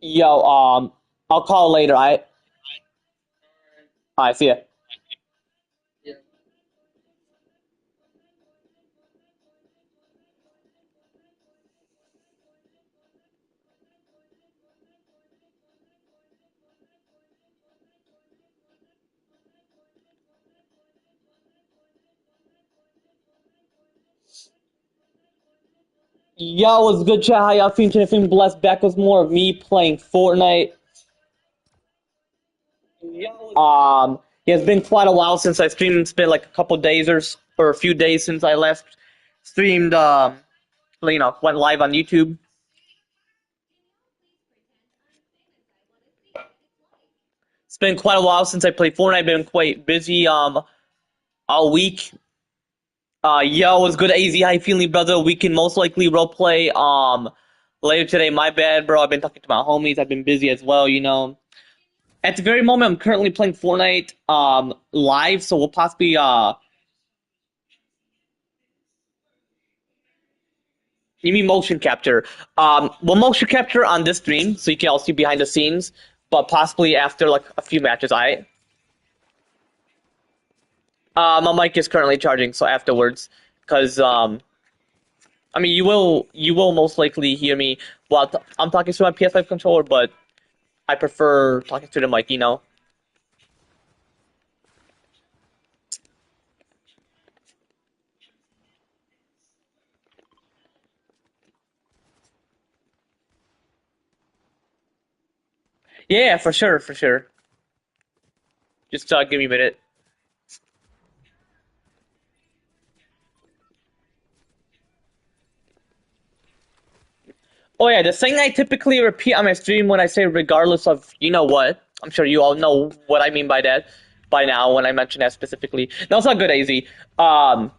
Yo, I'll call later. I see ya. Yo, what's good, chat? How y'all feeling today? Feeling blessed. Back with more of me playing Fortnite. Yeah, it's been quite a while since I streamed. It's been like a couple days or a few days since I last streamed. Went live on YouTube. It's been quite a while since I played Fortnite. Been quite busy. All week. Yo, what's good, AZ? How you feeling, brother? We can most likely roleplay later today. My bad, bro. I've been talking to my homies. I've been busy as well. At the very moment, I'm currently playing Fortnite live, so we'll possibly you mean motion capture? We'll motion capture on this stream, so you can all see behind the scenes, but possibly after like a few matches. My mic is currently charging, so afterwards, because I mean you will most likely hear me while I'm talking through my PS5 controller, but I prefer talking to the mic. Yeah, for sure, for sure. Just give me a minute. Oh yeah, the thing I typically repeat on my stream when I say regardless of you know what, I'm sure you all know what I mean by that by now when I mention that specifically. No, it's not good, AZ. Um,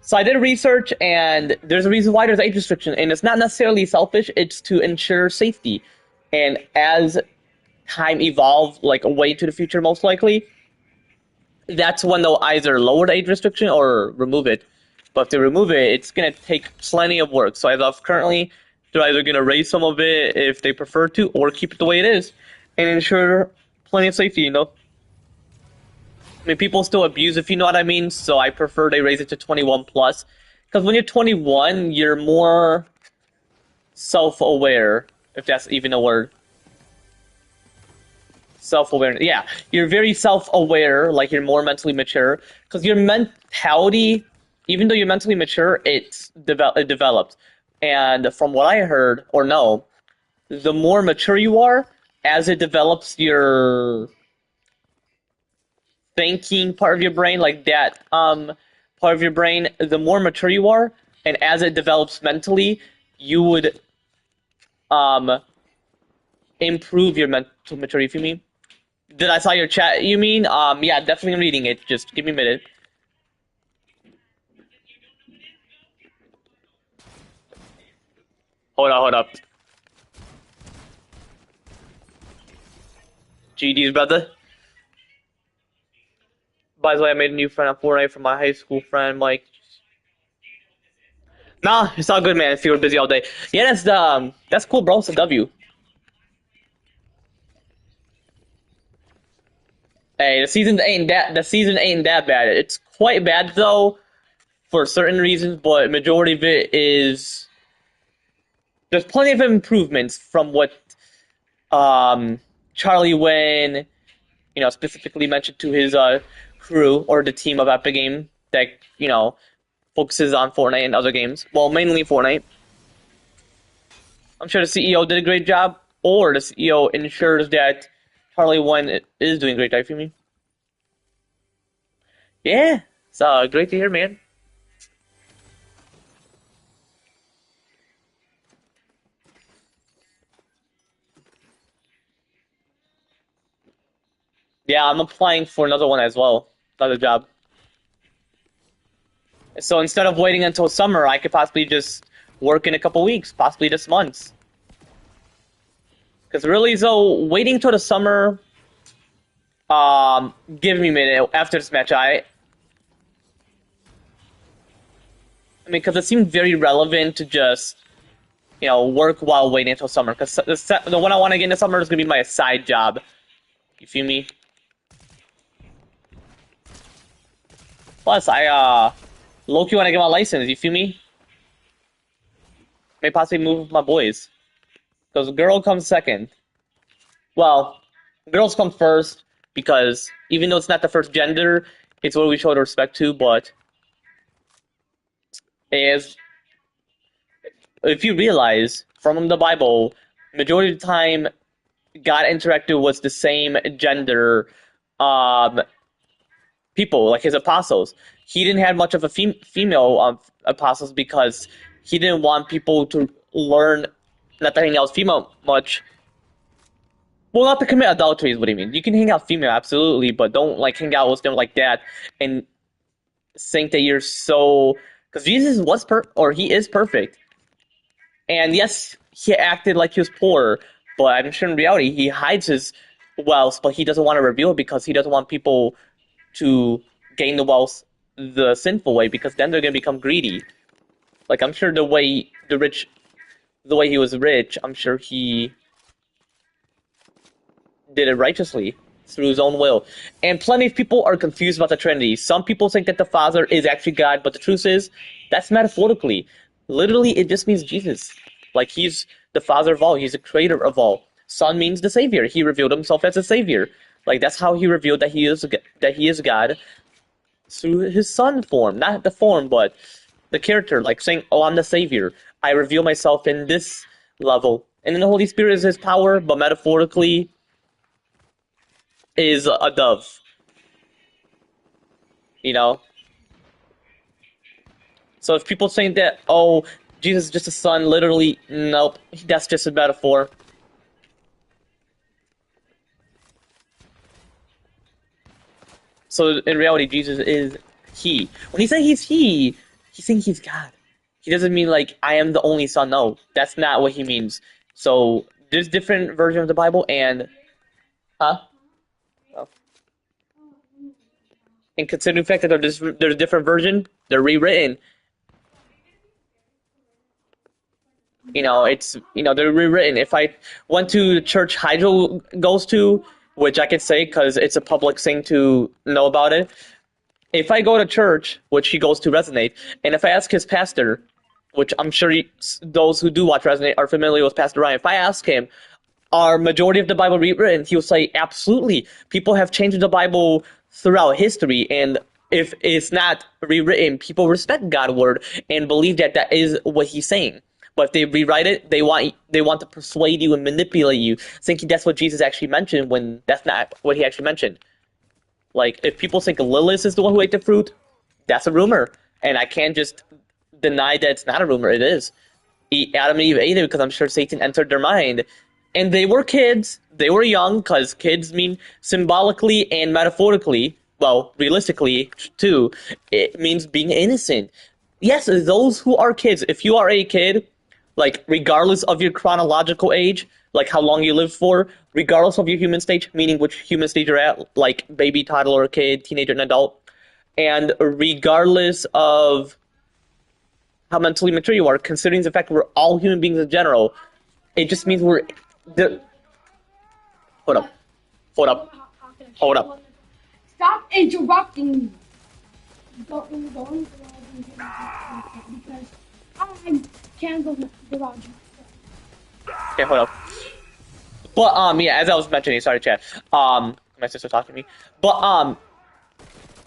so I did research, and there's a reason why there's age restriction, and it's not necessarily selfish. It's to ensure safety, and as time evolves, like way into the future, most likely, that's when they'll either lower the age restriction or remove it. But if they remove it, it's gonna take plenty of work. So as of currently, they're either gonna raise some of it if they prefer to, or keep it the way it is, and ensure plenty of safety. I mean, people still abuse, if you know what I mean. So I prefer they raise it to 21 plus, because when you're 21, you're more self-aware, if that's even a word. Self-awareness. Yeah, you're very self-aware, like you're more mentally mature, because your mentality, even though you're mentally mature, it developed. And from what I heard or know, the more mature you are, as it develops your thinking part of your brain, like that part of your brain, the more mature you are, and as it develops mentally, you would um improve your mental maturity. If you mean. Did I saw your chat? You mean? Yeah, definitely reading it. Just give me a minute. Hold up. GD's brother. By the way, I made a new friend on Fortnite from my high school friend, Mike. Nah, it's all good, man. If you were busy all day. Yeah, that's cool, bro. It's a W. Hey, the season ain't that bad. It's quite bad though for certain reasons, but majority of it is there's plenty of improvements from what um Charlie Wynn, specifically mentioned to his crew or the team of Epic Game that focuses on Fortnite and other games. Well, mainly Fortnite. I'm sure the CEO did a great job, or the CEO ensures that Charlie Wynn is doing a great job. For me, yeah, it's great to hear, man. Yeah, I'm applying for another one as well, another job. So instead of waiting until summer, I could possibly just work in a couple weeks, possibly this month. Because really, so waiting till the summer, give me a minute after this match. I mean, because it seemed very relevant to just work while waiting until summer. Because the one I want to get in the summer is gonna be my side job. You feel me? Plus, I low-key want to get my license. You feel me? May possibly move with my boys. Because girl comes second. Well, girls come first because even though it's not the first gender, it's what we show the respect to. But as if you realize from the Bible, majority of the time God interacted with the same gender um, people, like his apostles. He didn't have much of a female apostles because he didn't want people to learn not to hang out with female much. Well, not to commit adultery is what I mean. You can hang out with female, absolutely, but don't like hang out with them like that and think that you're so. Because Jesus was or he is perfect, and yes, he acted like he was poor, but I'm sure in reality he hides his wealth, but he doesn't want to reveal it because he doesn't want people to gain the wealth the sinful way because then they're gonna become greedy. Like I'm sure the way he was rich, I'm sure he did it righteously through his own will. And plenty of people are confused about the Trinity. Some people think that the Father is actually God, but the truth is that's metaphorically. Literally, it just means Jesus. Like he's the Father of all. He's the creator of all. Son means the Savior. He revealed himself as a Savior. Like that's how he revealed that he is God through his Son form, not the form, but the character. Like saying, "Oh, I'm the Savior. I reveal myself in this level." And then the Holy Spirit is his power, but metaphorically is a dove, you know? So if people think that, oh, Jesus is just a son, literally, nope, that's just a metaphor. So in reality, Jesus is he. When he says he's saying he's God. He doesn't mean like, I am the only son. No, that's not what he means. So there's different versions of the Bible and, huh? Oh. And considering the fact that there's a different version, they're rewritten. They're rewritten. If I went to the church Hydro goes to, which I could say because it's a public thing to know about it. If I go to church, which he goes to Resonate, and if I ask his pastor, which I'm sure those who do watch Resonate are familiar with Pastor Ryan, if I ask him, are majority of the Bible rewritten? He'll say, absolutely. People have changed the Bible throughout history, and if it's not rewritten, people respect God's word and believe that that is what he's saying. But if they rewrite it, they want to persuade you and manipulate you, thinking that's what Jesus actually mentioned when that's not what he actually mentioned. Like, if people think Lilith is the one who ate the fruit, that's a rumor. And I can't just deny that it's not a rumor. It is. Adam and Eve ate it because I'm sure Satan entered their mind. And they were kids. They were young because kids mean symbolically and metaphorically, well, realistically, too, it means being innocent. Yes, those who are kids, if you are a kid, like regardless of your chronological age, like how long you live for, regardless of your human stage, meaning which human stage you're at, like baby, toddler, kid, teenager, and adult, and regardless of how mentally mature you are, considering the fact we're all human beings in general, it just means we're the. Hold up, hold up, hold up. Stop interrupting me. Don't because I can't go to the garage. Okay, hold up. But yeah, as I was mentioning, sorry, chat. My sister talking to me. But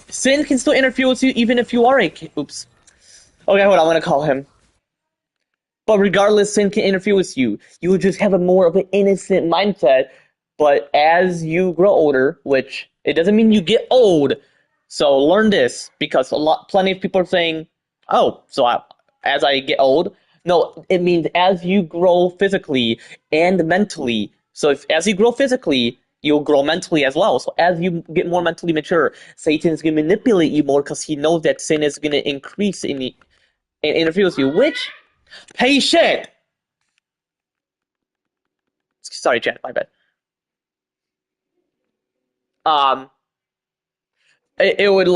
sin can still interfere with you even if you are a kid. Oops. Okay, hold on. I'm gonna call him. But regardless, sin can interfere with you. You will just have a more of an innocent mindset. But as you grow older, which it doesn't mean you get old, so learn this because plenty of people are saying, "Oh, so as I get old." No, it means as you grow physically and mentally. So as you grow physically, you'll grow mentally as well. So as you get more mentally mature, Satan's gonna manipulate you more because he knows that sin is gonna increase and interfere with you. Which patient. Sorry, chat. My bad. Um, it would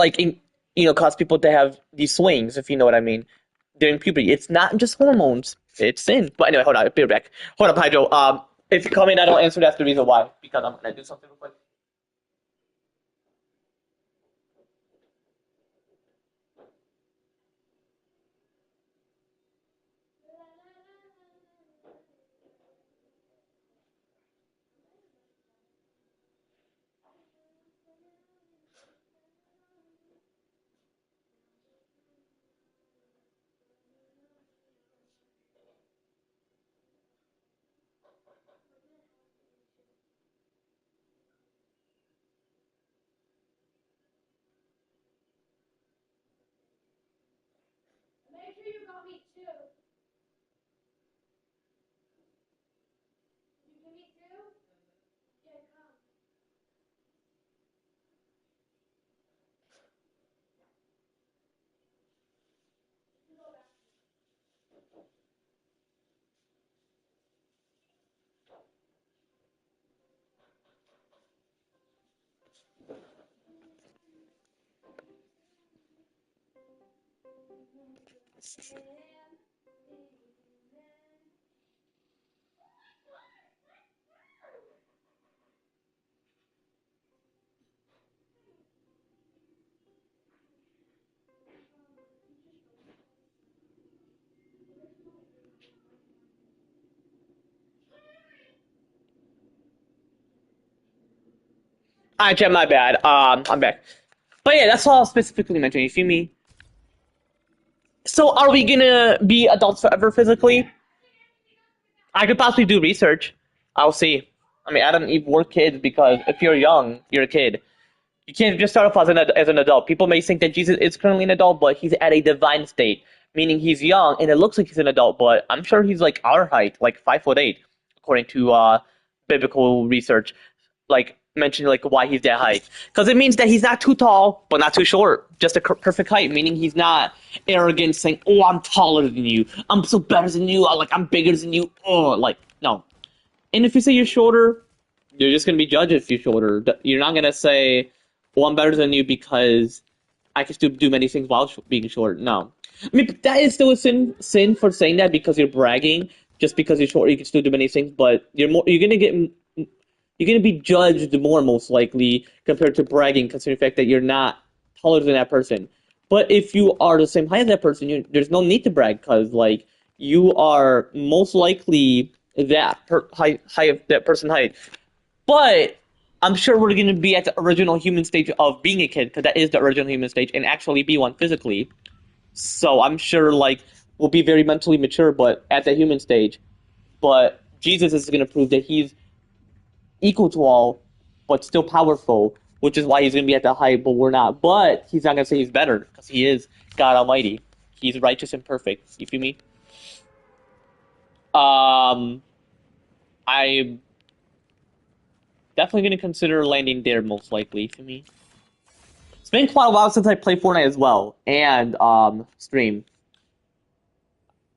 cause people to have these swings, if you know what I mean, during puberty. It's not just hormones; it's sin. But anyway, hold on, I'll be right back. Hold up, Hydro. If you come in, I don't answer. That's the reason why. Because I'm gonna do something real quick. Make sure you got me too. You give me two? Yeah, come. Alright, chat. My bad. I'm back. But yeah, that's all I specifically mentioned. You see me? So, are we gonna be adults forever physically? I could possibly do research. I'll see. I mean, I don't even work kids because if you're young, you're a kid. You can't just start off as an adult. People may think that Jesus is currently an adult, but he's at a divine state, meaning he's young and it looks like he's an adult, but I'm sure he's like our height, like 5'8", according to biblical research, like mentioning like why he's that height. Because it means that he's not too tall, but not too short, just a perfect height, meaning he's not arrogant, saying, "Oh, I'm taller than you, I'm so better than you, I'm bigger than you." Oh, like no. And if you say you're shorter, you're just gonna be judged if you're shorter. You're not gonna say, "Well, I'm better than you because I can still do many things while being short." No, I mean that is still a sin for saying that because you're bragging. Just because you're short, you can still do many things, but you're gonna be judged more most likely compared to bragging, considering the fact that you're not taller than that person. But if you are the same height as that person, there's no need to brag because you are most likely height that person height. But I'm sure we're going to be at the original human stage of being a kid because that is the original human stage and actually be one physically. So I'm sure we'll be very mentally mature, but at the human stage. But Jesus is going to prove that he's equal to all, but still powerful, which is why he's going to be at the height, but we're not. But he's not going to say he's better because he is God Almighty. He's righteous and perfect. You feel me? I'm definitely going to consider landing there most likely for me. It's been quite a while since I played Fortnite as well and stream.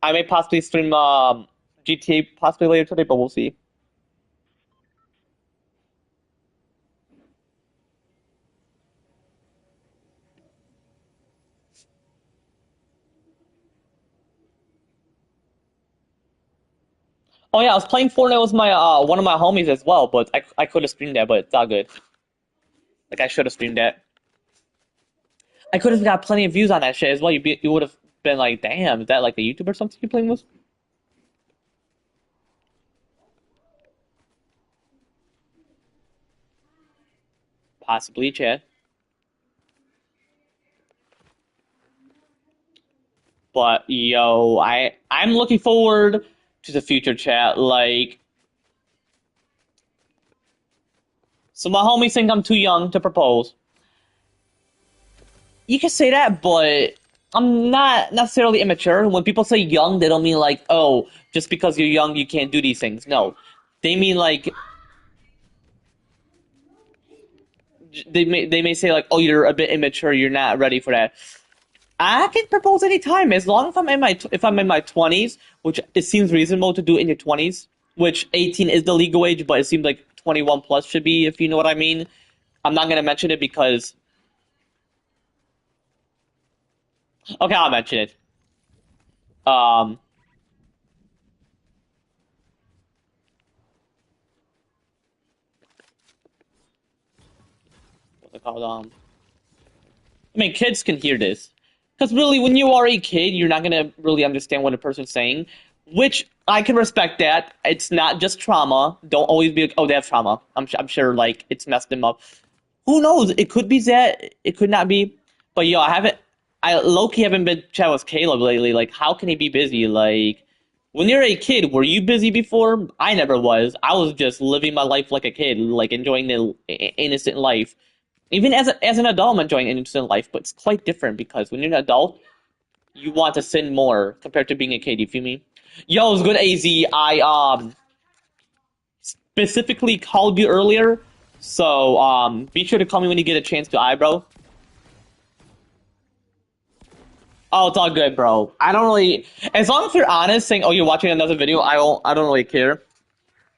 I may possibly stream GTA possibly later today, but we'll see. Oh yeah, I was playing Fortnite with my one of my homies as well, but I could have streamed that, but it's all good. Like I should have streamed that. I could have got plenty of views on that shit as well. You would have been like, damn, is that like a YouTube or something you're playing with? Possibly, chat. But yo, I'm looking forward to the future, chat. Like, so my homies think I'm too young to propose. You can say that, but I'm not necessarily immature. When people say young, they don't mean like, oh, just because you're young, you can't do these things. No, they mean like they may say like, oh, you're a bit immature, you're not ready for that. I can propose anytime as long as I'm in my 20s, which it seems reasonable to do in your 20s, which 18 is the legal age, but it seems like 21 plus should be, if you know what I mean. I'm not gonna mention it because okay, I'll mention it. Um, what's it called? I mean, kids can hear this. Because really, when you are a kid, you're not going to really understand what a person's saying, which I can respect that. It's not just trauma. Don't always be like, oh, they have trauma. I'm sure, like, it's messed them up. Who knows? It could be that. It could not be. But, yo, I low-key haven't been chatting with Caleb lately. Like, how can he be busy? Like, when you're a kid, were you busy before? I never was. I was just living my life like a kid, like, enjoying the innocent life. Even as an adult, I'm enjoying innocent life, but it's quite different because when you're an adult, you want to sin more compared to being a kid. You feel me? Yo, it's good, Az. I specifically called you earlier, so be sure to call me when you get a chance to eyebrow. Oh, it's all good, bro. I don't really, as long as you're honest, saying, "Oh, you're watching another video," I don't really care.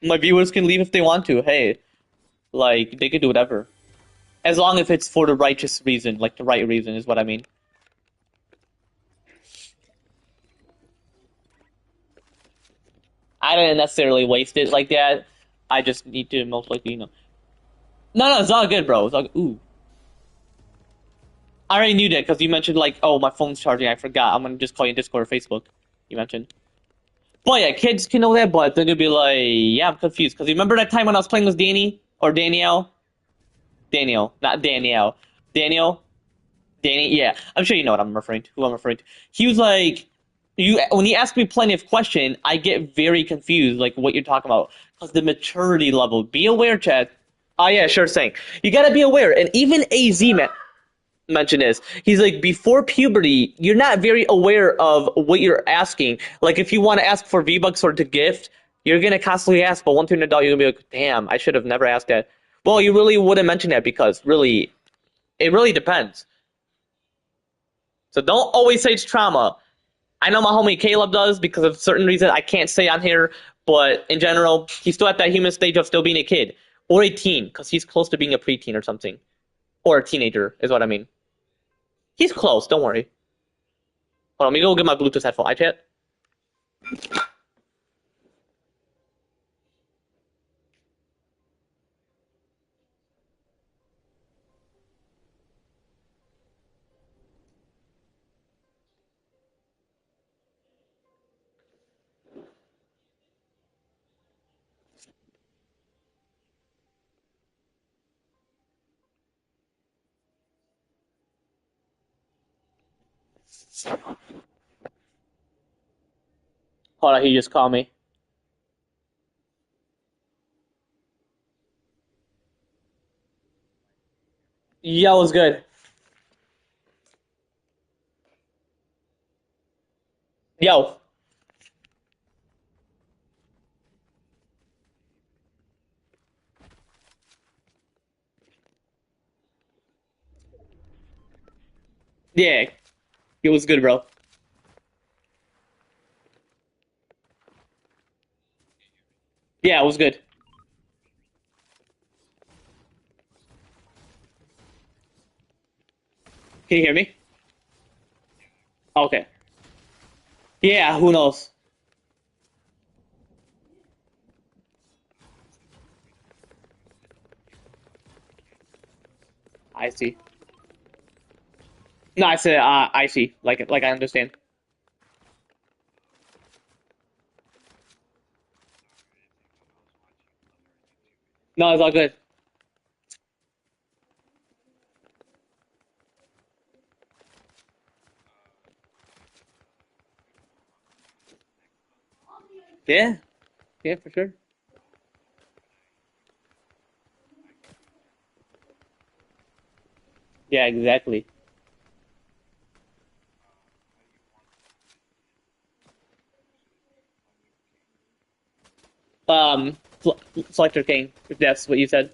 My viewers can leave if they want to. Hey, like they can do whatever, as long as it's for the righteous reason, like the right reason is what I mean. I didn't necessarily waste it like that. I just need to most likely, No, no, it's all good, bro. It's all good. Ooh. I already knew that because you mentioned, like, oh, my phone's charging. I forgot. I'm going to just call you in Discord or Facebook. You mentioned. But yeah, kids can know that, but they're going to be like, yeah, I'm confused. Because you remember that time when I was playing with Danny? Or Danielle? Daniel, not Danielle. Daniel? Danny? Yeah. I'm sure you know what I'm referring to. Who I'm referring to. He was like, when he asked me plenty of questions, I get very confused, like what you're talking about, because the maturity level. Be aware, Chad. Oh yeah, sure thing. You gotta be aware, and even Az mentioned this. He's like, before puberty, you're not very aware of what you're asking. Like if you want to ask for V-Bucks or to gift, you're gonna constantly ask. But once you're an adult, you're gonna be like, damn, I should have never asked that. Well, you really wouldn't mention that because really, it really depends. So don't always say it's trauma. I know my homie Caleb does because of certain reason I can't say on here, but in general, he's still at that human stage of still being a kid or a teen because he's close to being a preteen or something, or a teenager is what I mean. He's close. Don't worry. Hold on, let me go get my Bluetooth headphone. I chat. Hold on, he just called me. Yo, was good. Yo, yeah, it was good, bro. Yeah, it was good. Can you hear me? Okay. Yeah, who knows? I see. No, I said I see. Like I understand. No, it's all good. Yeah, yeah, for sure. Yeah, exactly. Selector King, if that's what you said.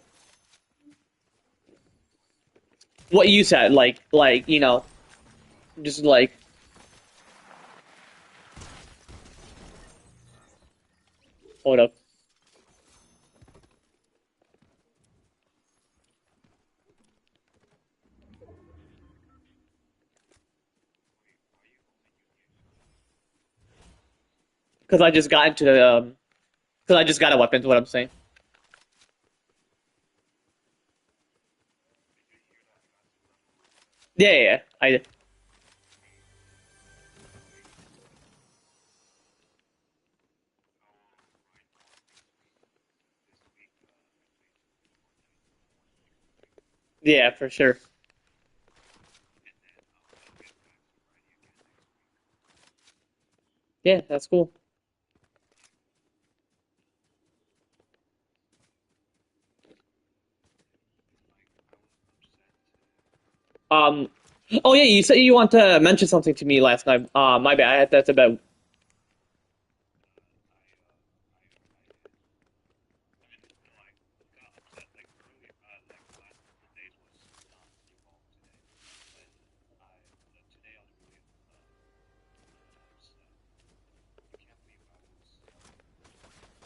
What you said, just like, hold up, because I just got into because I just got a weapon. Is what I'm saying. Yeah, yeah, yeah. I yeah, for sure. Yeah, that's cool. Um, oh yeah, you said you want to mention something to me last night. My bad. That's about.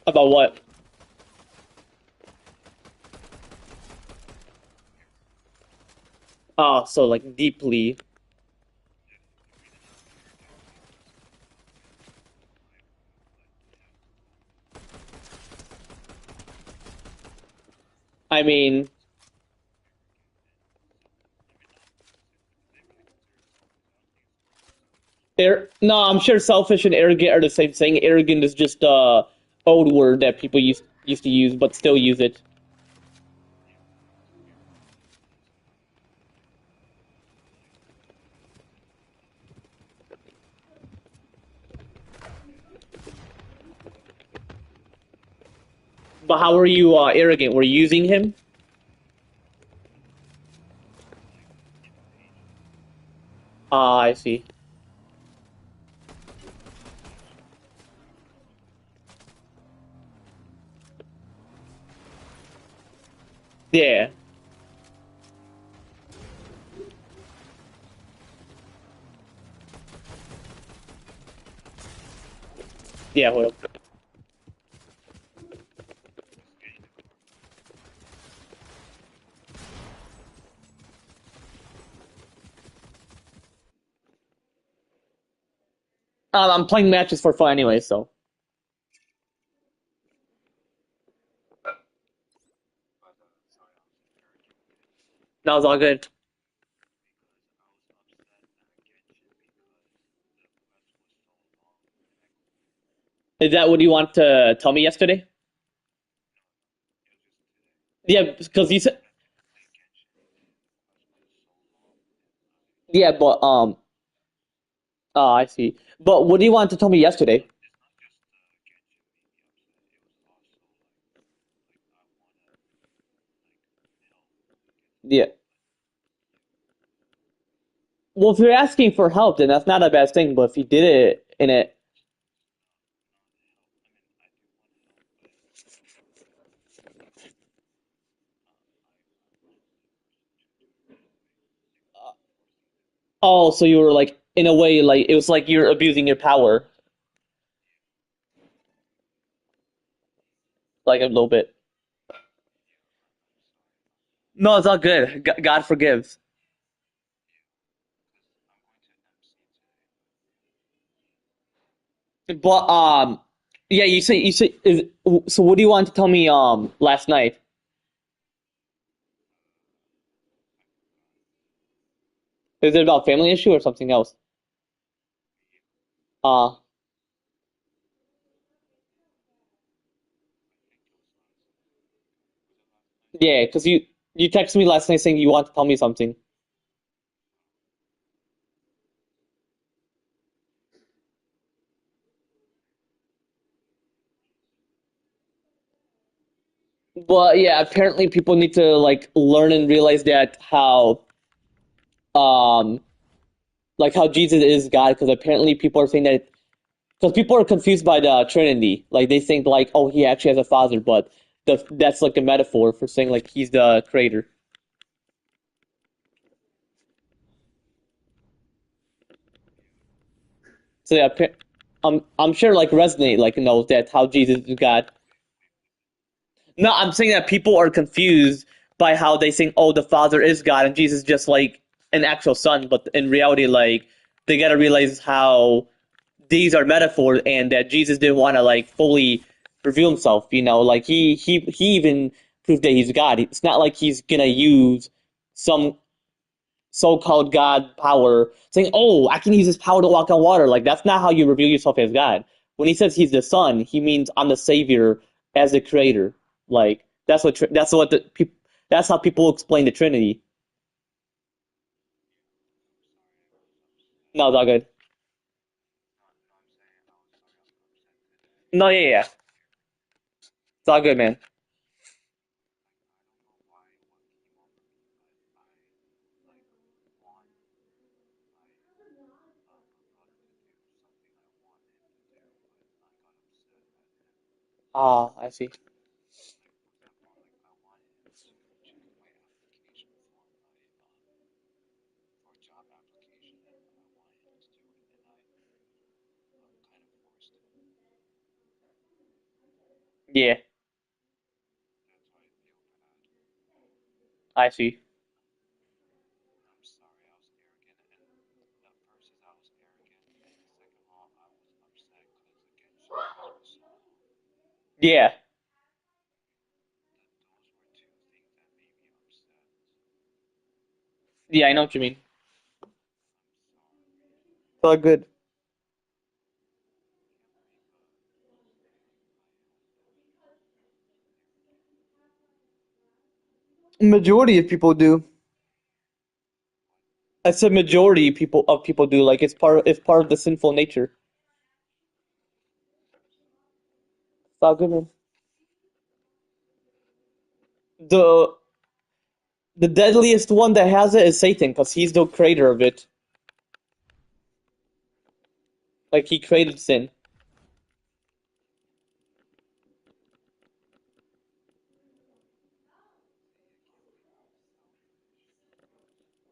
About what? So like deeply. I mean, no, I'm sure selfish and arrogant are the same thing. Arrogant is just old word that people used to use, but still use it. But how are you arrogant? Were you using him? Ah, I see. Yeah, yeah. Well, I'm playing matches for fun anyway, so that was all good. Is that what you want to tell me yesterday? Yeah, because you said yeah, but I see. But what do you want to tell me yesterday? Yeah. Well, if you're asking for help, then that's not a bad thing. But if you did it in it, oh, so you were like in a way like it was like you're abusing your power. a little bit. No, it's all good. God forgives. But yeah, you say is so. What do you want to tell me last night? Is it about family issue or something else? Uh yeah, because you texted me last night saying you want to tell me something. But yeah, apparently people need to like learn and realize that um how Jesus is God, because apparently people are saying that because people are confused by the Trinity. Like they think like, oh, he actually has a father, but that's like a metaphor for saying like he's the creator. So yeah, I'm sure like resonate like knows that how Jesus is God. No, I'm saying that people are confused by how they think, oh, the Father is God and Jesus is just like an actual son, but in reality, like they gotta realize how these are metaphors and that Jesus didn't want to like fully reveal himself. Like he even proved that he's God. It's not like he's gonna use some so-called God power, saying, "Oh, I can use this power to walk on water." Like that's not how you reveal yourself as God. When he says he's the Son, he means I'm the Savior as the Creator. Like that's how people explain the Trinity. No, it's all good. No, yeah, yeah, it's all good, man. Ah, I see. Yeah, I see. Yeah, yeah, I know what you mean. It's all good. Majority of people do. I said majority people do. Like it's part of the sinful nature. It's all good, man. The the deadliest one that has it is Satan, because he's the creator of it. Like he created sin.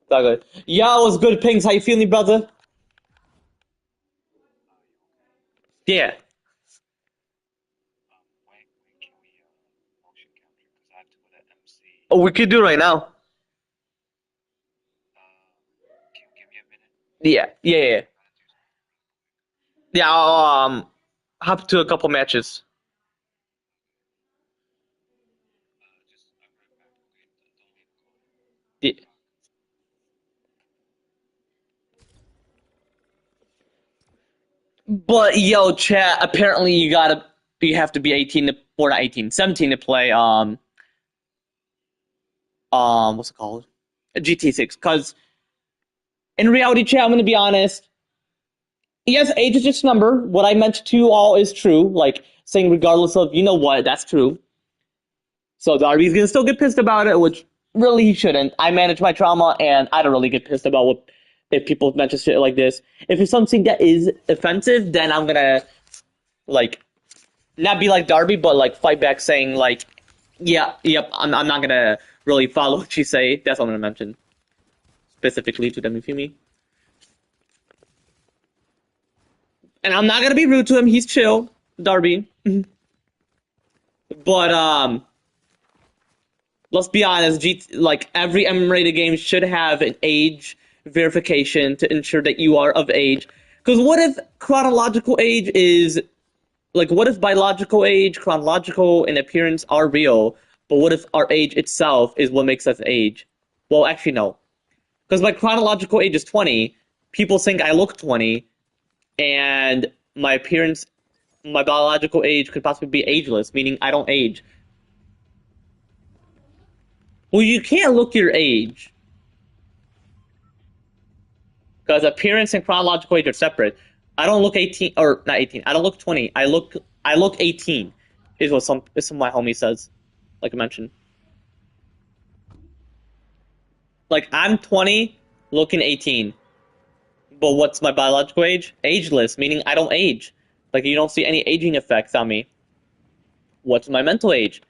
It's all good. Yeah, it was good, Pings. How you feeling, brother? Yeah. Oh, we could do it right now. Yeah, yeah, yeah. Yeah, I'll hop to a couple matches. Yeah. But yo, chat. Apparently, you have to be 18 to, or not 18, 17 to play. What's it called? GT6. Because in reality, chat, I'm gonna be honest. Yes, age is just a number. What I meant to you all is true. Like saying, regardless of what, that's true. So Darby's gonna still get pissed about it, which really he shouldn't. I manage my trauma, and I don't really get pissed about what if people mention shit like this. If it's something that is offensive, then I'm gonna like not be like Darby, but like fight back, saying like, yeah, yep, I'm not gonna really follow what you say. That's what I'm gonna mention specifically to them. If you me, and I'm not gonna be rude to him. He's chill, Darby. But let's be honest, like every M-rated game should have an age verification to ensure that you are of age. Because what if chronological age is like what if biological age, chronological, and appearance are real, but what if our age itself is what makes us age? Well, actually, no. Because my chronological age is 20, people think I look 20, and my appearance, my biological age could possibly be ageless, meaning I don't age. Well, you can't look your age, because appearance and chronological age are separate. I don't look 18, or not 18, I don't look 20, I look 18, is what my homie says, like I mentioned. Like, I'm 20, looking 18. But what's my biological age? Ageless, meaning I don't age. Like, you don't see any aging effects on me. What's my mental age?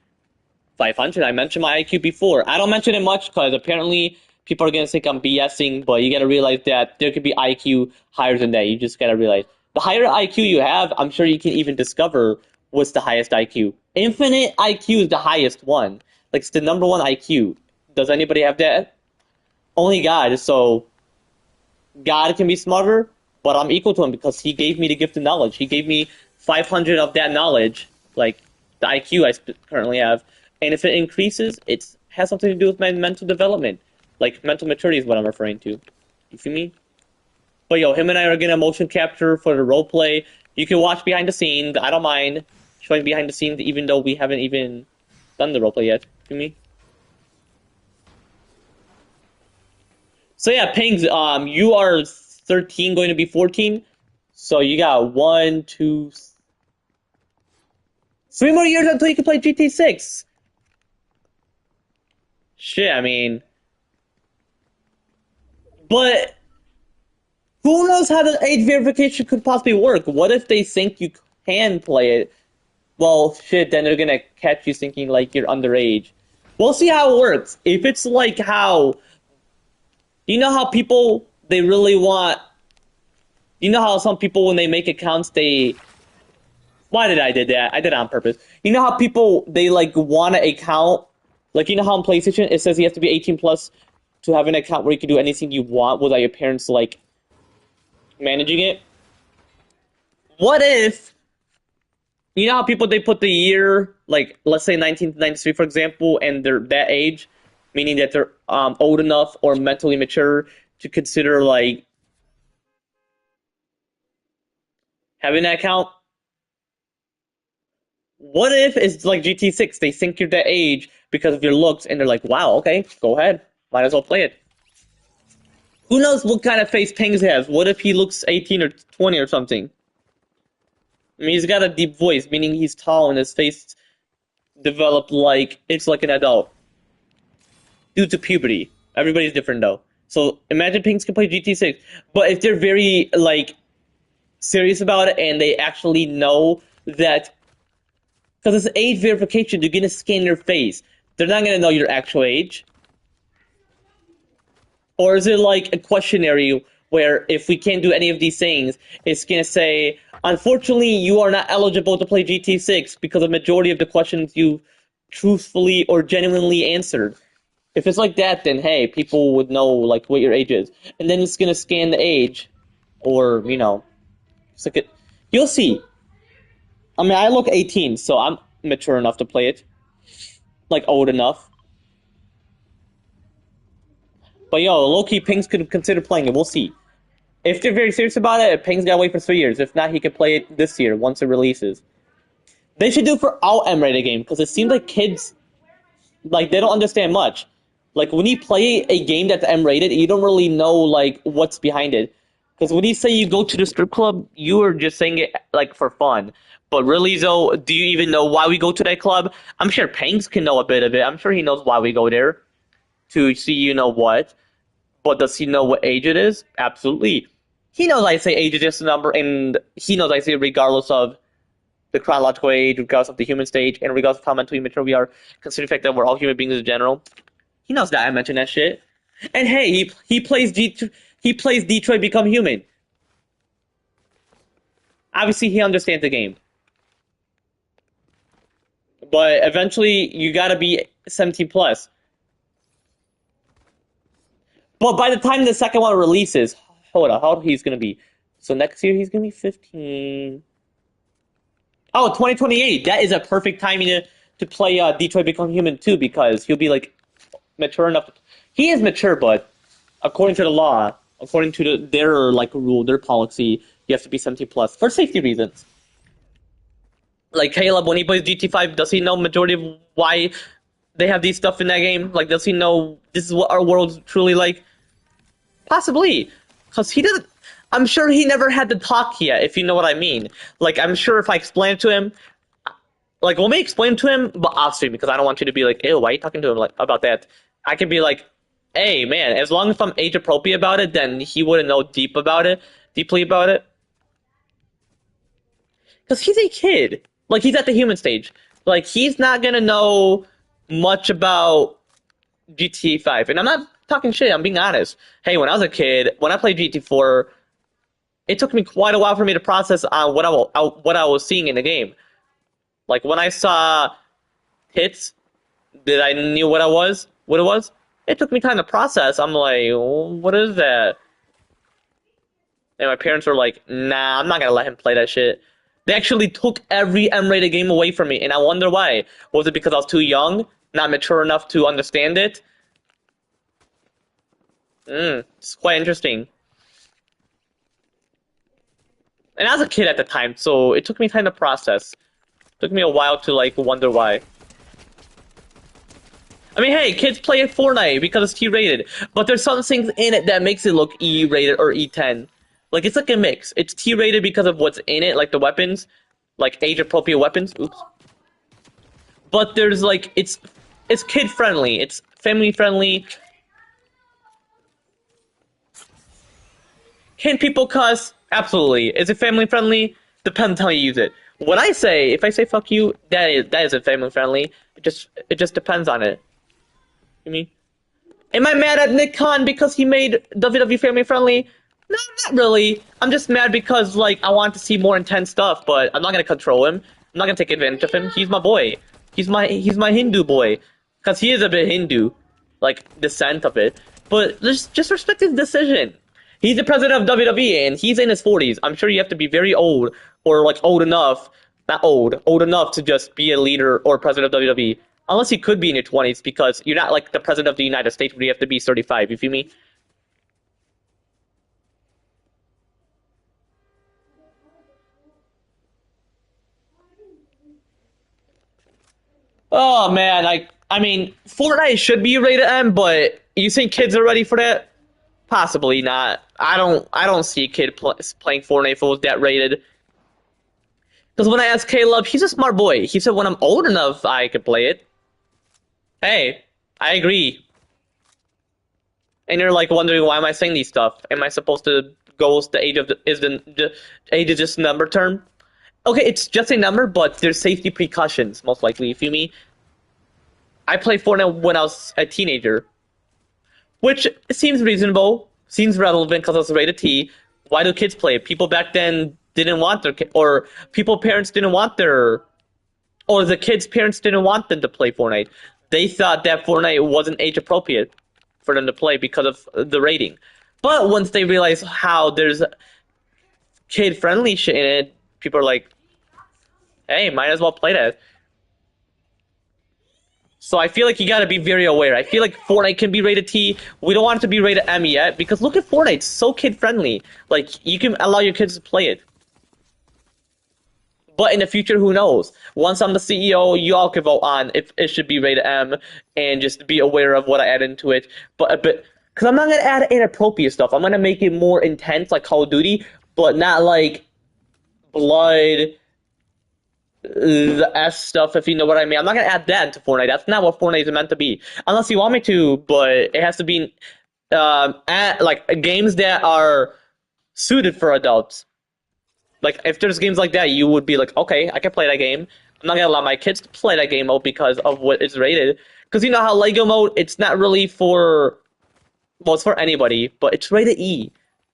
500. I mentioned my IQ before. I don't mention it much because apparently people are going to think I'm BSing, but you got to realize that there could be IQ higher than that. You just got to realize. The higher IQ you have, I'm sure you can even discover what's the highest IQ. Infinite IQ is the highest one. Like, it's the number one IQ. Does anybody have that? Only God, so God can be smarter, but I'm equal to him because he gave me the gift of knowledge. He gave me 500 of that knowledge, like the IQ I currently have. And if it increases, it has something to do with my mental development. Like, mental maturity is what I'm referring to. You feel me? But yo, him and I are getting a motion capture for the role play. You can watch behind the scenes. I don't mind showing behind the scenes, even though we haven't even done the role play yet. You feel me? So yeah, Pings, you are 13 going to be 14. So you got one, two, 3 more years until you can play GT6. Shit, I mean, but who knows how the age verification could possibly work? What if they think you can play it? Well, shit, then they're gonna catch you thinking like you're underage. We'll see how it works. If it's like how, you know how people, they really want, you know how some people when they make accounts, why did I did that? I did it on purpose. You know how people, they like want an account, like you know how on PlayStation it says you have to be 18 plus to have an account where you can do anything you want without your parents like managing it. What if, you know how people, they put the year, like let's say 1993 for example, and they're that age, meaning that they're old enough or mentally mature to consider like having that account. What if it's like GT6? They think you're that age because of your looks, and they're like, "Wow, okay, go ahead, might as well play it." Who knows what kind of face Pangs has? What if he looks 18 or 20 or something? I mean, he's got a deep voice, meaning he's tall, and his face developed like it's like an adult due to puberty. Everybody's different though. So imagine Pangs can play GT6, but if they're very like serious about it and they actually know that because it's age verification, they're gonna scan your face. They're not gonna know your actual age. Or is it like a questionnaire where if we can't do any of these things, it's gonna say, unfortunately, you are not eligible to play GT6 because the majority of the questions you truthfully or genuinely answered. If it's like that, then hey, people would know like what your age is, and then it's gonna scan the age, or it's like you'll see. I mean, I look 18, so I'm mature enough to play it, like old enough. But yo, low-key, Pings could consider playing it. We'll see. If they're very serious about it, Ping's gotta wait for 3 years. If not, he could play it this year once it releases. They should do for all M-rated game because it seems like kids like they don't understand much. Like when you play a game that's M-rated, you don't really know like what's behind it. Because when you say you go to the strip club, you are just saying it like for fun. But really, though, do you even know why we go to that club? I'm sure Pangs can know a bit of it. I'm sure he knows why we go there to see you know what. But does he know what age it is? Absolutely. He knows I say age is just a number, and he knows I say regardless of the chronological age, regardless of the human stage, and regardless of how mentally mature we are, considering the fact that we're all human beings in general. He knows that I mentioned that shit. And hey, he plays Detroit Become Human. Obviously, he understands the game. but eventually you gotta be 17 plus. But by the time the second one releases, hold on, how old he's gonna be? So next year he's gonna be 15. Oh, 2028. That is a perfect timing to play Detroit Become Human 2 because he'll be like mature enough. He is mature, but according to the law, according to their like rule, their policy, you have to be 17 plus for safety reasons. Like Caleb, when he plays GT5, does he know majority of why they have these stuff in that game? Like, does he know this is what our world's truly like? Possibly, because he doesn't. I'm sure he never had to talk yet, if you know what I mean. Like, I'm sure if I explain it to him, like, let me explain to him, but off stream, because I don't want you to be like, ew, why are you talking to him like about that? I can be like, hey, man, as long as I'm age appropriate about it, then he wouldn't know deeply about it. Because he's a kid. Like, he's at the human stage. Like, he's not gonna know much about GTA 5. And I'm not talking shit, I'm being honest. Hey, when I was a kid, when I played GTA 4, it took me quite a while for me to process on what I was seeing in the game. Like, when I saw hits that I knew what it was, it took me time to process. I'm like, what is that? And my parents were like, nah, I'm not gonna let him play that shit. They actually took every M-rated game away from me, and I wonder why. Was it because I was too young, not mature enough to understand it? It's quite interesting. And I was a kid at the time, so it took me time to process. It took me a while to like wonder why. I mean, hey, kids play Fortnite because it's T-rated, but there's some things in it that makes it look E-rated or E10. Like, it's like a mix. It's T-rated because of what's in it, like the weapons, like age-appropriate weapons. Oops. But there's like, it's kid-friendly, it's family-friendly. Can people cuss? Absolutely. Is it family-friendly? Depends how you use it. What I say, if I say fuck you, that isn't family-friendly. It just depends on it. You mean? Am I mad at Nick Khan because he made WWE family friendly? No, not really. I'm just mad because like I want to see more intense stuff, but I'm not gonna control him. I'm not gonna take advantage of him. He's my boy. He's my Hindu boy, because he is a bit Hindu, like descent of it. But just respect his decision. He's the president of WWE and he's in his 40s. I'm sure you have to be very old or like old enough, not old enough to just be a leader or president of WWE. Unless you could be in your 20s because you're not like the president of the United States where you have to be 35. You feel me? Oh man, I mean, Fortnite should be rated M, but you think kids are ready for that? Possibly not. I don't see a kid playing Fortnite if it was that rated. Because when I asked Caleb, he's a smart boy. He said when I'm old enough, I could play it. Hey, I agree. And you're like wondering why am I saying these stuff? Am I supposed to go with the age of the age is just a number term? Okay, it's just a number, but there's safety precautions most likely. You feel me? I played Fortnite when I was a teenager, which seems reasonable, seems relevant because it's rated T. Why do kids play it? People back then didn't want their or people parents didn't want their or the kids' parents didn't want them to play Fortnite. They thought that Fortnite wasn't age appropriate for them to play because of the rating. But once they realize how there's kid friendly shit in it, people are like, hey, might as well play that. So I feel like you gotta be very aware. I feel like Fortnite can be rated T. We don't want it to be rated M yet because look at Fortnite, it's so kid friendly. Like you can allow your kids to play it. But in the future, who knows? Once I'm the CEO, you all can vote on if it should be rated M and just be aware of what I add into it. But because I'm not gonna add inappropriate stuff. I'm gonna make it more intense, like Call of Duty, but not like blood, the S stuff, if you know what I mean. I'm not gonna add that into Fortnite. That's not what Fortnite is meant to be, unless you want me to. But it has to be at like games that are suited for adults. Like if there's games like that, you would be like, okay, I can play that game. I'm not gonna allow my kids to play that game mode because of what it's rated. Because you know how Lego mode, it's not really for, well, it's for anybody, but it's rated E,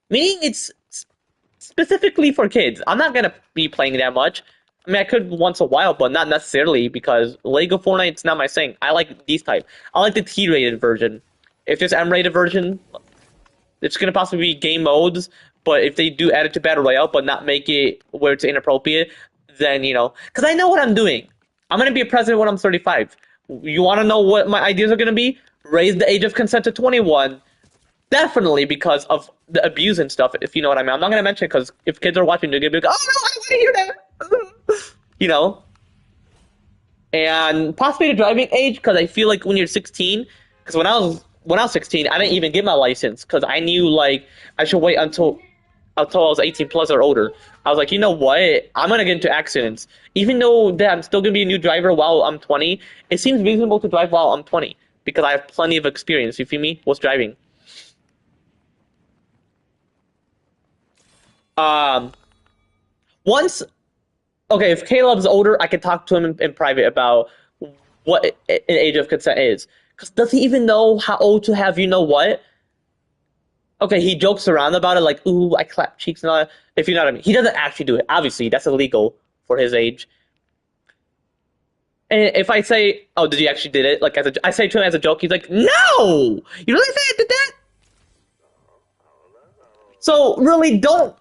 meaning it's specifically for kids. I'm not gonna be playing that much. I mean, I could once a while, but not necessarily because Lego Fortnite's not my thing. I like these type. I like the T-rated version. If there's M-rated version, it's gonna possibly be game modes. But if they do add it to Battle Royale, but not make it where it's inappropriate, then because I know what I'm doing. I'm gonna be a president when I'm 35. You want to know what my ideas are gonna be? Raise the age of consent to 21. Definitely because of the abuse and stuff, if you know what I mean. I'm not gonna mention it because if kids are watching, they're gonna be like, "Oh no, I don't want to hear that." you know, and possibly the driving age because I feel like when you're 16, because when I was 16, I didn't even get my license because I knew like I should wait until I was 18 plus or older. I was like, you know what? I'm gonna get into accidents, even though that I'm still gonna be a new driver while I'm 20. It seems reasonable to drive while I'm 20 because I have plenty of experience. You feel me? What's driving? Um, once okay, if Caleb's older, I can talk to him in private about what an age of consent is. Because does he even know how old to have you know what? Okay, he jokes around about it like, ooh, I clap cheeks and all that, if you know what I mean. He doesn't actually do it. Obviously, that's illegal for his age. And if I say, oh, did you actually did it? Like, I say to him as a joke, he's like, no! You really say I did that? So, really, don't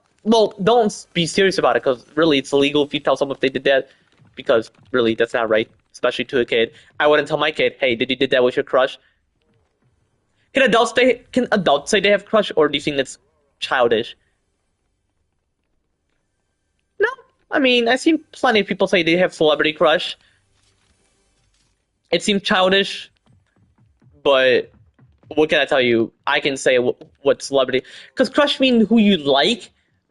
be serious about it, because really, it's illegal if you tell someone if they did that, because really, that's not right, especially to a kid. I wouldn't tell my kid, hey, did you did that with your crush? Can adults say they have crush, or do you think that's childish? No. I mean, I've seen plenty of people say they have celebrity crush. It seems childish, but what can I tell you? I can say what celebrity, because crush means who you like,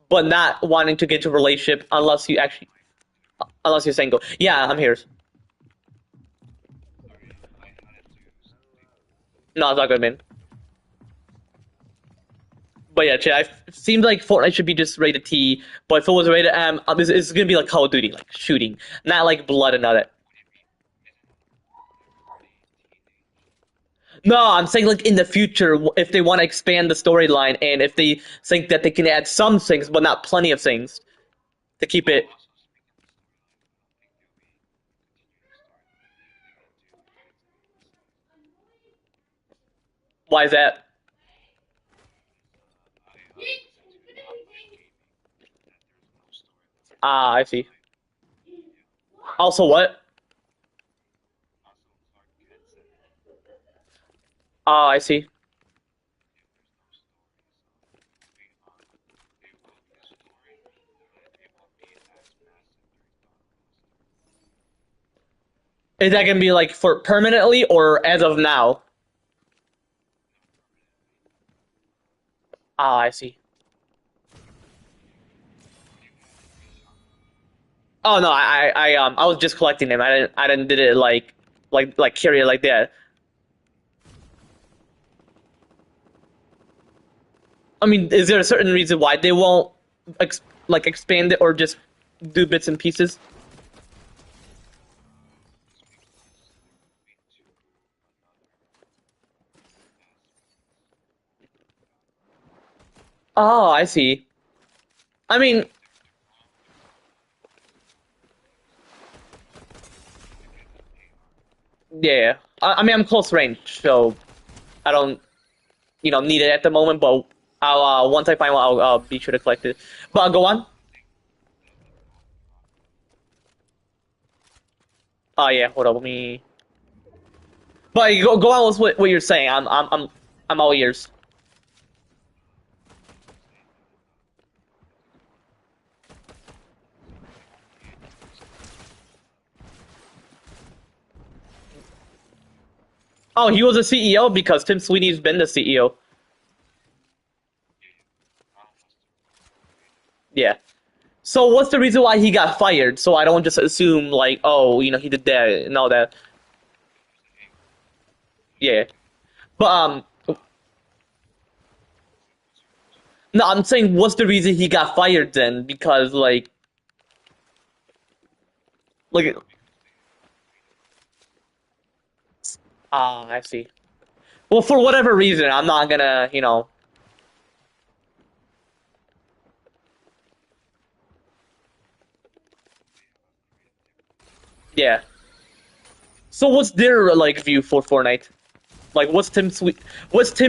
but not wanting to get into a relationship unless you're single. Yeah, I'm here. No, it's not good, man. But yeah, Chad, it seems like Fortnite should be just rated T, but if it was rated M, it's gonna be like Call of Duty, like shooting, not like blood and all that. No, I'm saying like in the future, if they want to expand the storyline and if they think that they can add some things, but not plenty of things to keep it. Why is that? Ah, I see. Also, what? Ah, I see. Is that gonna be like for permanently or as of now? Ah, I see. Oh no, I was just collecting them. I didn't did it like carry it like that. I mean, is there a certain reason why they won't like expand it or just do bits and pieces? Oh, I see. I mean, yeah. I mean, I'm close range, so I don't need it at the moment. But I'll once I find one, I'll be sure to collect it. But go on. Oh yeah, hold on, let me. But go on with what you're saying. I'm all ears. Oh, he was a CEO because Tim Sweeney's been the CEO. Yeah. So what's the reason why he got fired? So I don't just assume like, oh, he did that and all that. Yeah. But no, I'm saying what's the reason he got fired then? Because like I see. Well, for whatever reason, I'm not gonna. Yeah. So what's their like view for Fortnite? Like, what's Tim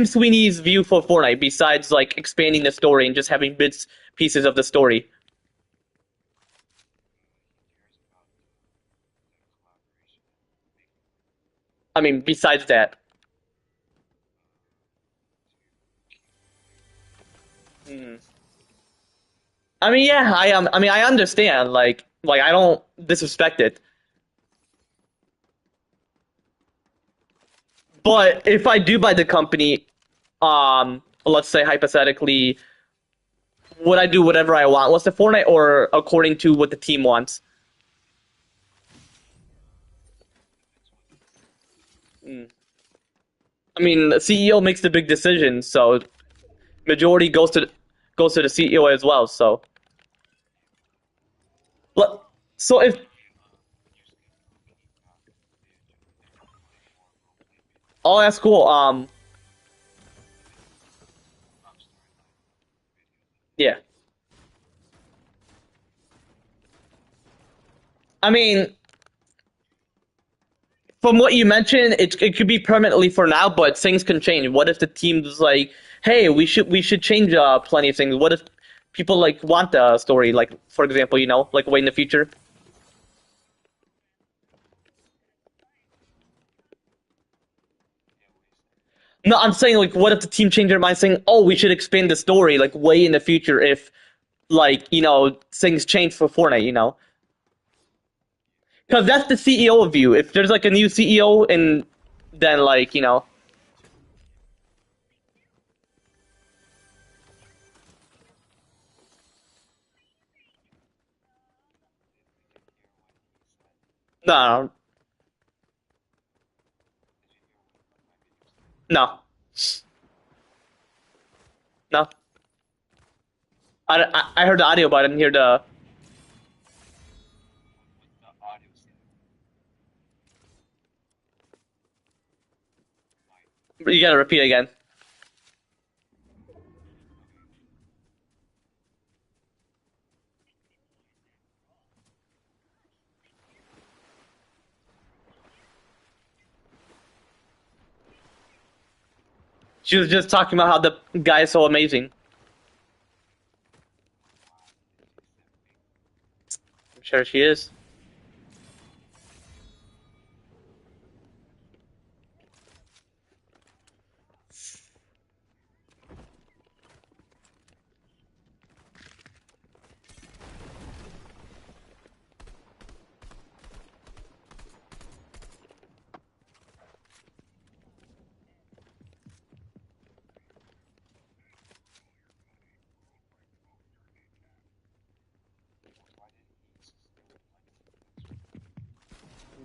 Sweeney's view for Fortnite besides like expanding the story and just having bits pieces of the story? I mean, besides that. Hmm. I mean, yeah, I mean, I understand. Like I don't disrespect it, but if I do buy the company, let's say hypothetically, would I do whatever I want? What's the Fortnite or according to what the team wants? Mm. I mean, the CEO makes the big decisions, so majority goes to the CEO as well. So, so if oh, that's cool. Yeah. I mean, from what you mentioned, it could be permanently for now, but things can change. What if the team's like, hey, we should change plenty of things. What if people like want the story, like for example, like way in the future? No, I'm saying like, what if the team changed their mind, saying, oh, we should expand the story like way in the future if like things change for Fortnite. Because that's the CEO view. If there's like a new CEO and then like no, no, no. I heard the audio, but I didn't hear the. You gotta repeat again. She was just talking about how the guy is so amazing. I'm sure she is.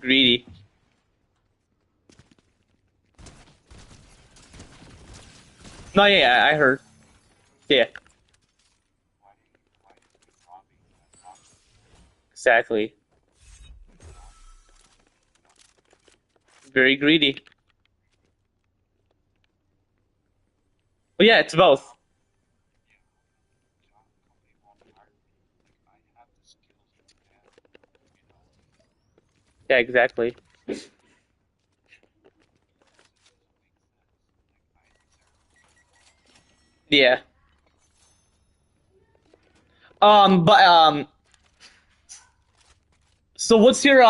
Greedy. No, yeah, I heard. Yeah, exactly. Very greedy. But yeah, it's both. Yeah, exactly. Yeah. But so what's your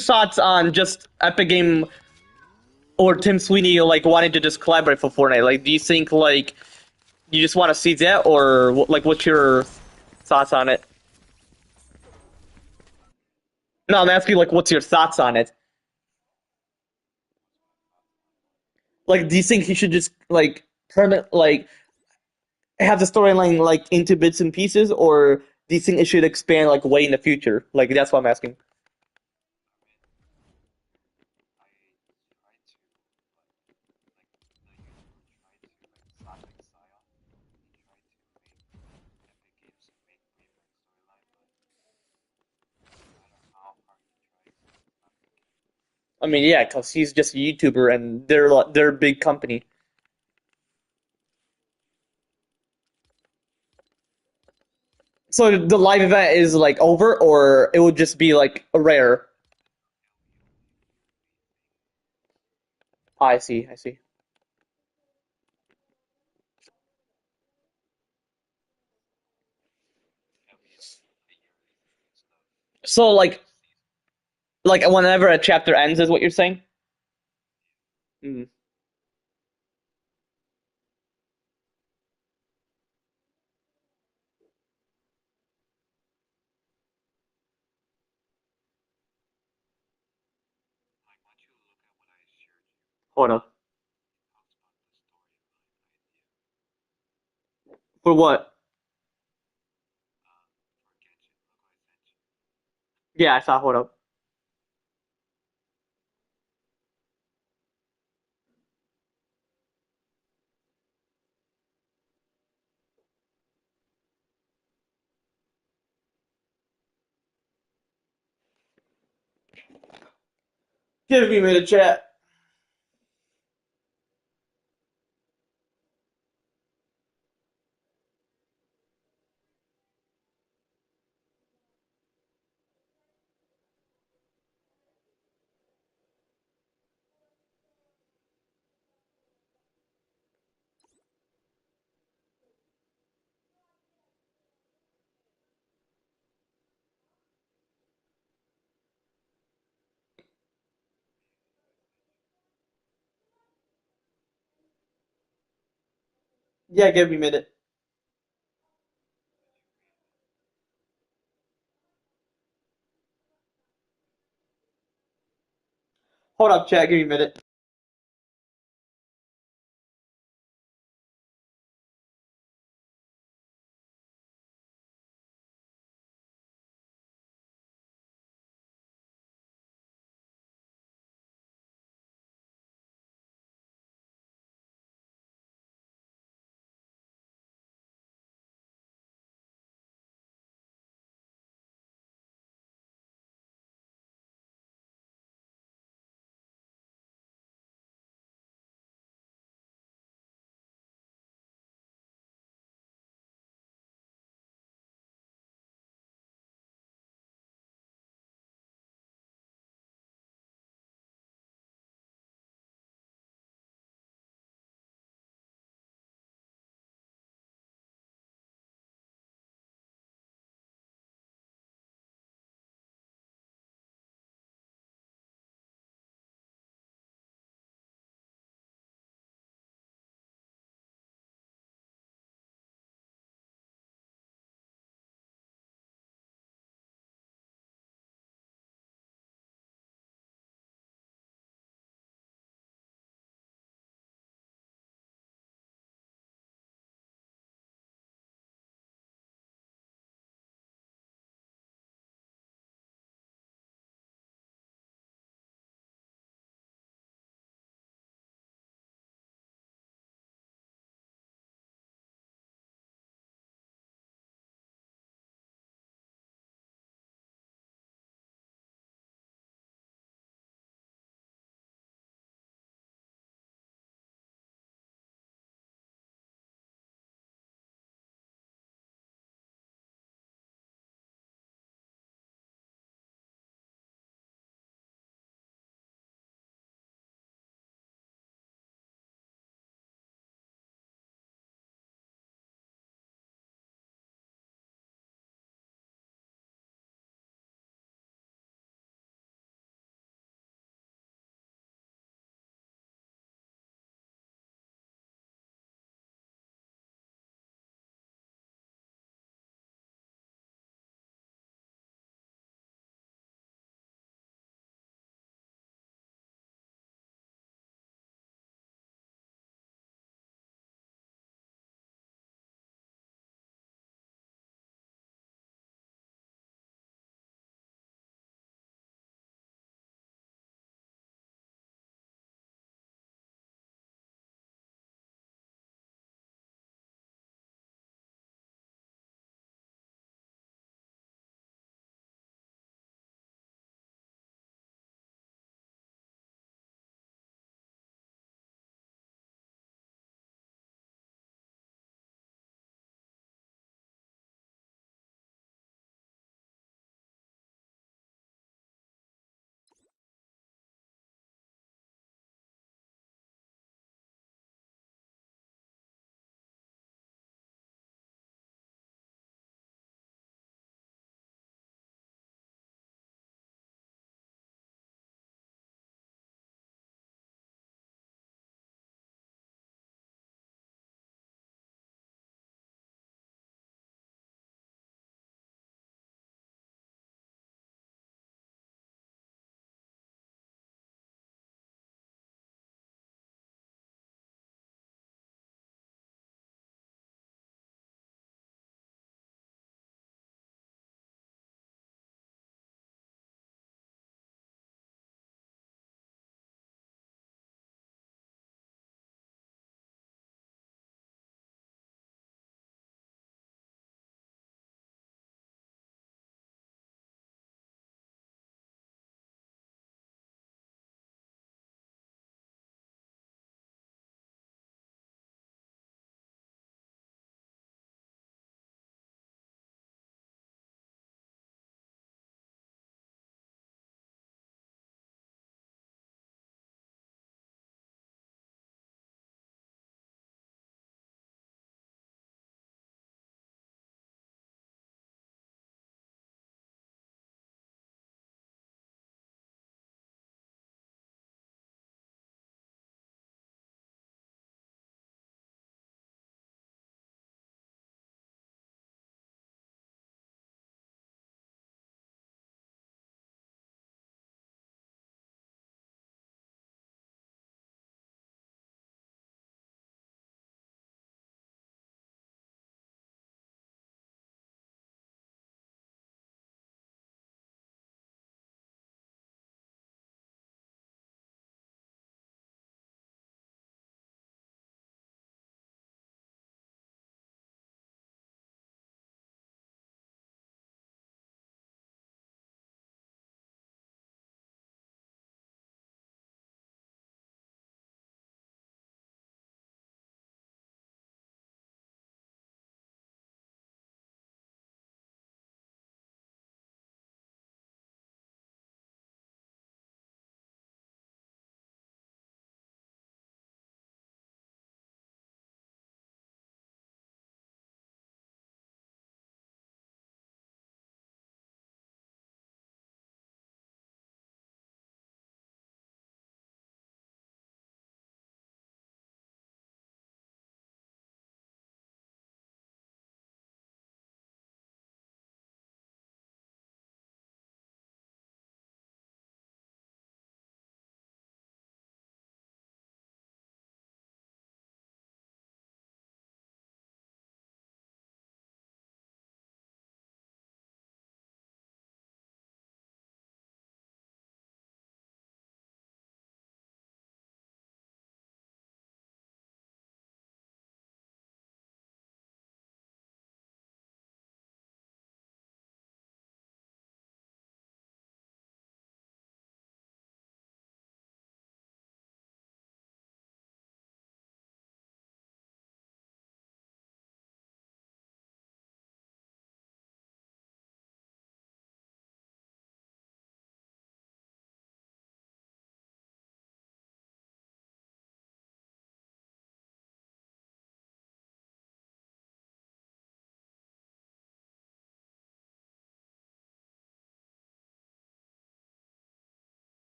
thoughts on just Epic Game or Tim Sweeney like wanting to just collaborate for Fortnite? Like, do you think like you just want to see that, or like what's your thoughts on it? No, I'm asking like what's your thoughts on it? Like, do you think he should just like permanent like have the storyline like into bits and pieces, or do you think it should expand like way in the future? Like that's what I'm asking. I mean, yeah, because he's just a YouTuber and they're a big company. So the live event is like over, or it would just be like a rare. I see. I see. So like whenever a chapter ends is what you're saying? Mm. Hold up. For what? Yeah, I saw. Hold up. Give me a minute, chat. Yeah, give me a minute. Hold up, chat. Give me a minute.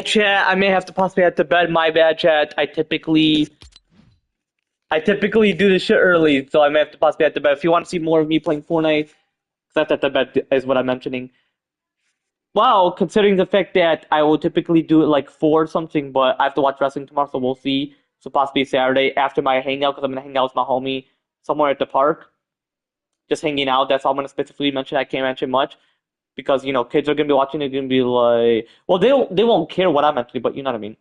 Chat. I may have to possibly head to bed. My bad, chat. I typically do this shit early, so I may have to possibly head to bed. If you want to see more of me playing Fortnite, that's at the bed is what I'm mentioning. Well, considering the fact that I will typically do it like 4 or something, but I have to watch wrestling tomorrow, so we'll see. So possibly Saturday after my hangout, because I'm gonna hang out with my homie somewhere at the park, just hanging out. That's all I'm gonna specifically mention. I can't mention much because kids are gonna be watching. They're gonna be like, well, they won't care what I'm mentioning, but you know what I mean.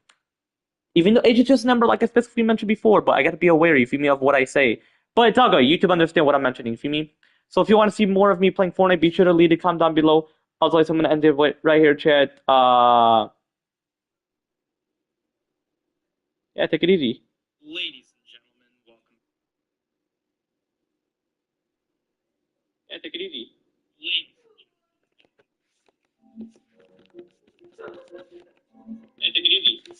Even though age is just a number, like I specifically mentioned before, but I gotta be aware, you feel me, of what I say. But it's all good. YouTube understand what I'm mentioning, you feel me? So if you want to see more of me playing Fortnite, be sure to leave a comment down below. Otherwise, I'm gonna end it right here, chat. Yeah, take it easy. Ladies and gentlemen, welcome. Yeah, take it easy.